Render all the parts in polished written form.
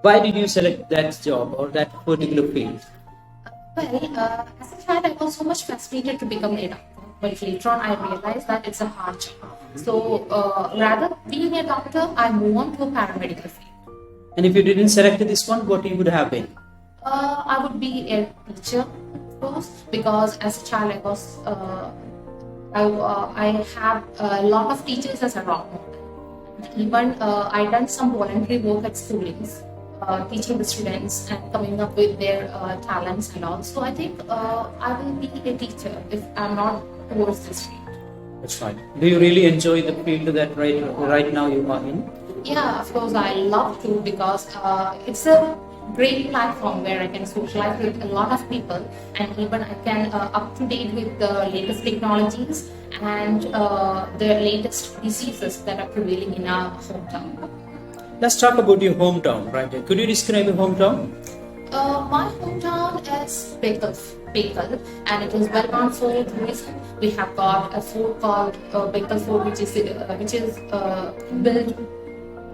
Why did you select that job or that particular field? As a child, I was so much fascinated to become a doctor. But later on, I realized that it's a hard job. So rather being a doctor, I move on to a paramedical field. And if you didn't select this one, what you would have been? I would be a teacher, of course, because as a child, I have a lot of teachers as a role model. Even I done some voluntary work at schoolings, teaching the students and coming up with their talents and all. So I think I will be a teacher if I'm not towards this field. That's right. Do you really enjoy the field that right now you are in? Yeah, of course, I love to because it's a great platform where I can socialize with a lot of people, and even I can up to date with the latest technologies and the latest diseases that are prevailing in our hometown. Let's talk about your hometown, right? Could you describe your hometown? My hometown is Bekal, and it is well known for tourism. We have got a fort called Bekal Fort, which is built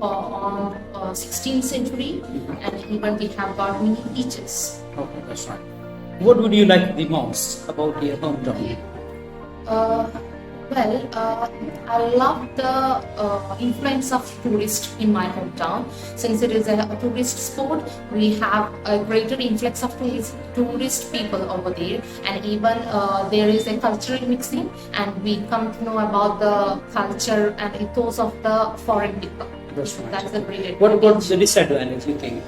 on 16th century, and even we have got many beaches. Okay, that's right. What would you like the most about your hometown? I love the influence of tourists in my hometown. Since it is a tourist sport, we have a greater influx of tourist people over there, and even there is a cultural mixing, and we come to know about the culture and ethos of the foreign people. That's right. That's a great What's advantage. the disadvantage you think?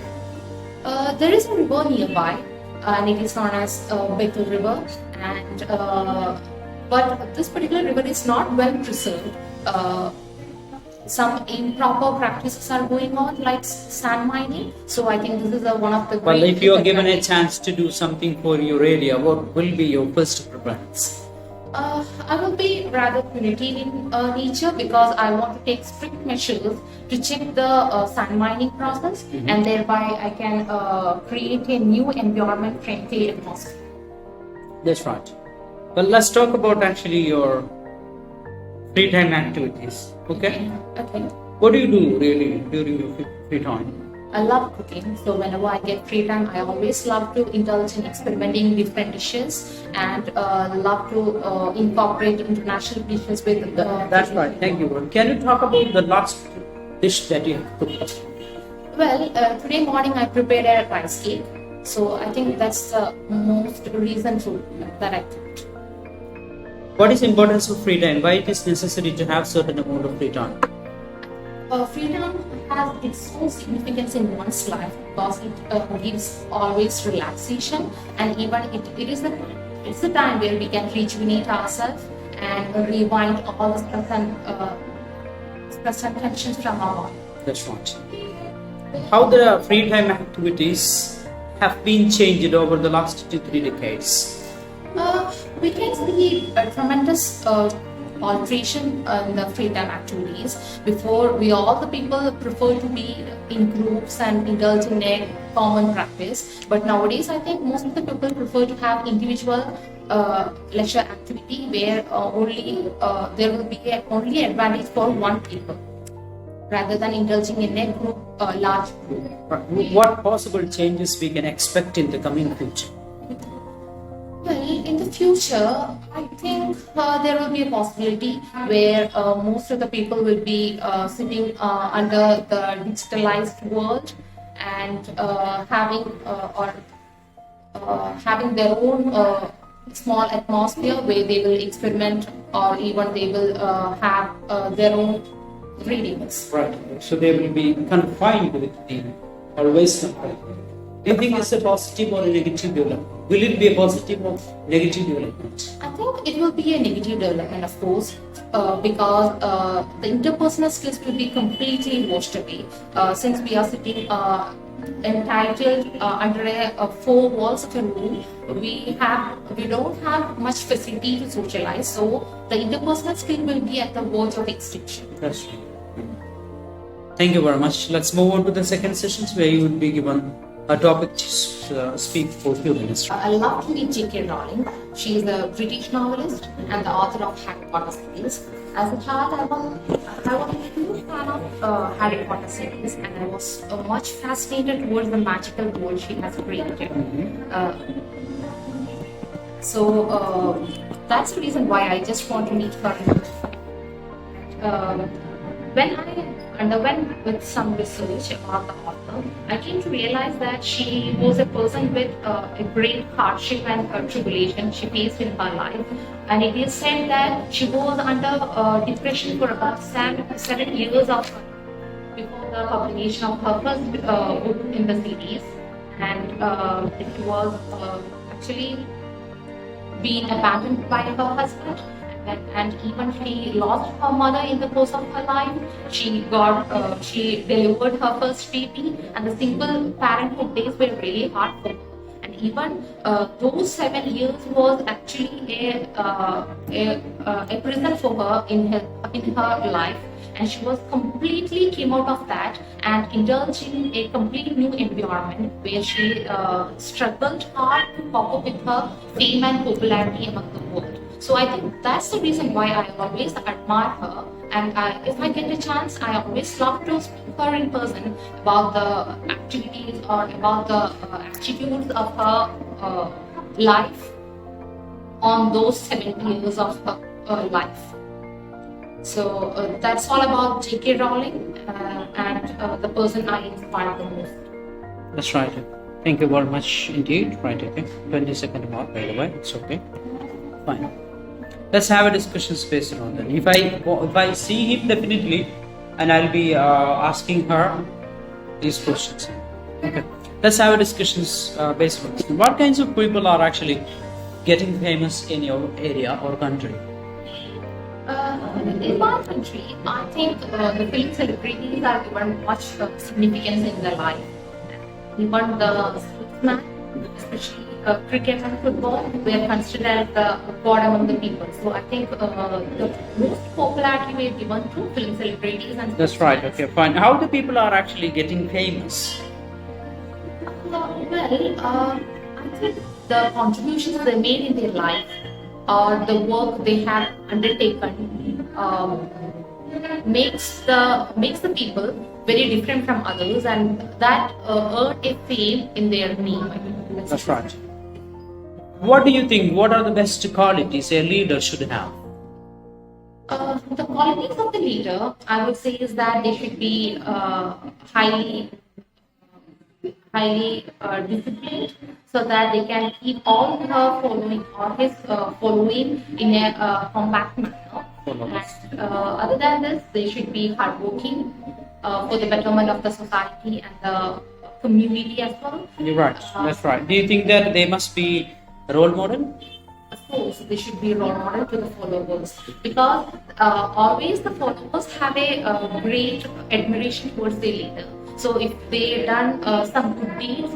There is a river nearby, and it is known as Bekal River, and but this particular river is not well preserved. Some improper practices are going on, like sand mining. So I think this is one of the. Well, if you are given a chance to do something for your area, what will be your first preference? I will be rather punitive in nature because I want to take strict measures to check the sand mining process, and thereby I can create a new environment friendly atmosphere. That's right. Well, let's talk about actually your free time activities. Okay? Okay. What do you do really during your free time? I love cooking, so whenever I get free time, I always love to indulge in experimenting different dishes and love to incorporate international dishes with. That's right. Thank you. Can you talk about the last dish that you have cooked? Well, today morning I prepared a rice cake, so I think that's the most recent food that I cooked. What is the importance of free time? Why it is necessary to have certain amount of free time? Freedom has its own significance in one's life because it gives always relaxation, and even it's the time where we can rejuvenate ourselves and rewind all the stress and tensions from our mind. That's right. How the free time activities have been changed over the last 2-3 decades? We can see a tremendous alteration in the free time activities. Before, all the people prefer to be in groups and indulge in a common practice. But nowadays, I think most of the people prefer to have individual leisure activity where there will be only advantage for one people, rather than indulging in a group, large group. What possible changes we can expect in the coming future? Well, in the future, I think there will be a possibility where most of the people will be sitting under the digitalized world and having their own small atmosphere where they will experiment, or even they will have their own readings. Right. So they will be confined with the always confined. Do you think it's a positive or a negative development? Will it be a positive or negative development? I think it will be a negative development, of course, because the interpersonal skills will be completely washed away. Since we are sitting entitled under four walls of a room, we don't have much facility to socialize. So the interpersonal skill will be at the verge of extinction. That's right. Thank you very much. Let's move on to the second sessions where you would be given a topic to speak for a few minutes. I love to meet J.K. Rowling. She is a British novelist and the author of Harry Potter series. As a child, I was a huge fan of Harry Potter series, and I was much fascinated towards the magical world she has created. Uh, so that's the reason why I just want to meet her. Uh, when I underwent with some research about the author, I came to realize that she was a person with a great hardship and tribulation she faced in her life. And it is said that she was under depression for about 7 years of before the publication of her first book in the series. And it was actually being abandoned by her husband, and even she lost her mother in the course of her life. She delivered her first baby, and the single parenthood days were really hard for her. And even those 7 years was actually a prison for her in her life, and she was completely came out of that and indulged in a complete new environment where she struggled hard to cope up with her fame and popularity among the world. So I think that's the reason why I always admire her, and if I get a chance, I always love to speak to her in person about the activities or about the attitudes of her life on those 70 years of her life. So that's all about J.K. Rowling and the person I inspired the most. That's right. Thank you very much indeed. Right, okay. 20-second mark, by the way. It's okay. Fine. Let's have a discussion based on that. If I see him, definitely, and I'll be asking her these questions. Okay. Let's have a discussions based on this. What kinds of people are actually getting famous in your area or country? In my country, I think the film celebrities are given much significance in their life. Even the sportsmen, especially cricket and football, were considered the god among the people. So I think the most popularity were given to film celebrities and. That's right. Okay, fine. How the people are actually getting famous? I think the contributions they made in their life or the work they have undertaken makes the people very different from others, and that earn a fame in their name. I think that's right. What do you think? What are the best qualities a leader should have? The qualities of the leader, I would say, is that they should be highly disciplined, so that they can keep all her following or his following in a compact manner. And other than this, they should be hardworking for the betterment of the society and the community as well. You're right. That's right. Do you think that they must be a role model? Of course, they should be a role model to the followers, because always the followers have a great admiration towards their leader. So if they done some good deeds,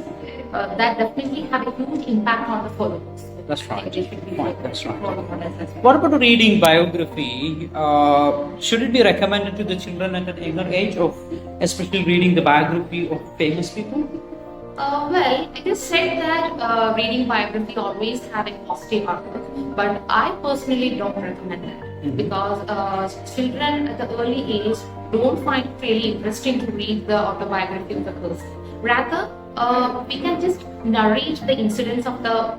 that definitely have a huge impact on the followers. That's right. That's right. Well. What about reading biography? Should it be recommended to the children at an younger age, of especially reading the biography of famous people? Well, it is said that reading biography always have a positive outlook, but I personally don't recommend that, because children at the early age don't find it really interesting to read the autobiography of the person. Rather, we can just narrate the incidents of the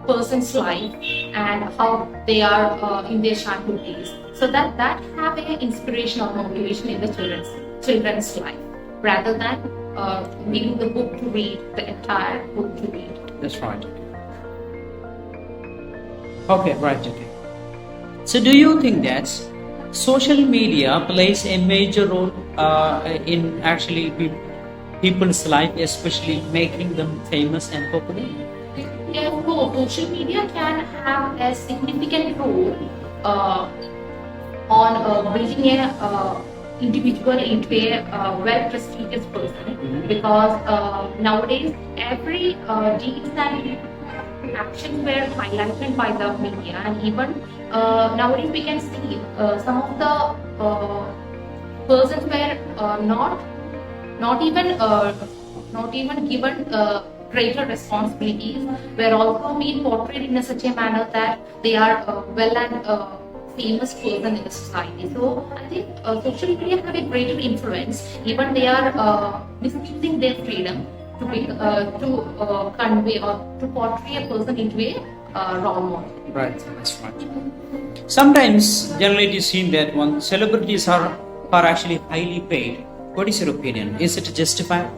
person's life and how they are in their childhood days, so that have an inspiration or motivation in the children's life, rather than giving the book to read, the entire book to read. That's right. Okay, right. Okay. So, do you think that social media plays a major role in actually people's life, especially making them famous and popular? Yeah, of course, social media can have a significant role on building a individual into a well-prestigious person, because nowadays every deeds and actions were highlighted by the media, and even nowadays we can see some of the persons were not even given greater responsibilities, were also being portrayed in such a manner that they are well and famous person in the society. So I think social media have a greater influence. Even they are misusing their freedom to convey or to portray a person into a role model. Right, that's right. Sometimes, generally, it is seen that when celebrities are actually highly paid. What is your opinion? Is it justified?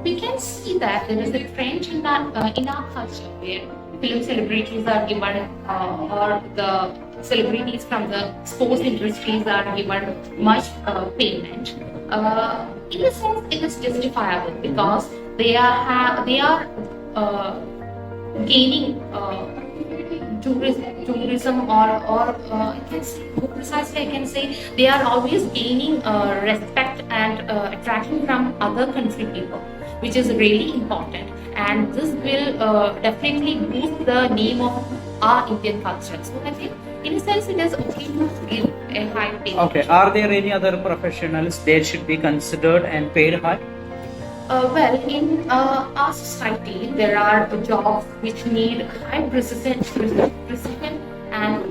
We can see that there is a trend in our culture where film celebrities are given or the celebrities from the sports industries are given much payment. In a sense, it is justifiable because they are gaining tourism or I can say, more precisely I can say they are always gaining respect and attraction from other country people, which is really important, and this will definitely boost the name of our Indian culture. So I think in a sense it is okay to give a high pay. Okay, are there any other professionals that should be considered and paid high? Well, in our society, there are jobs which need high precision and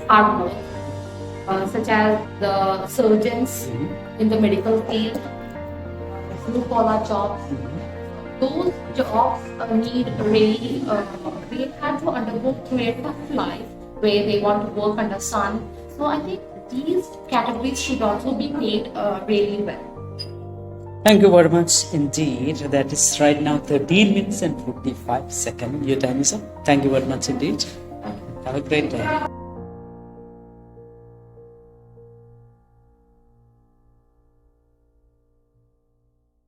hard work, such as the surgeons in the medical field, blue-collar jobs. Those jobs need really, they have to undergo through a tough life where they want to work under sun. So I think these categories should also be paid really well. Thank you very much indeed. That is right now 13 minutes and 55 seconds. Your time is up. Thank you very much indeed. Have a great day.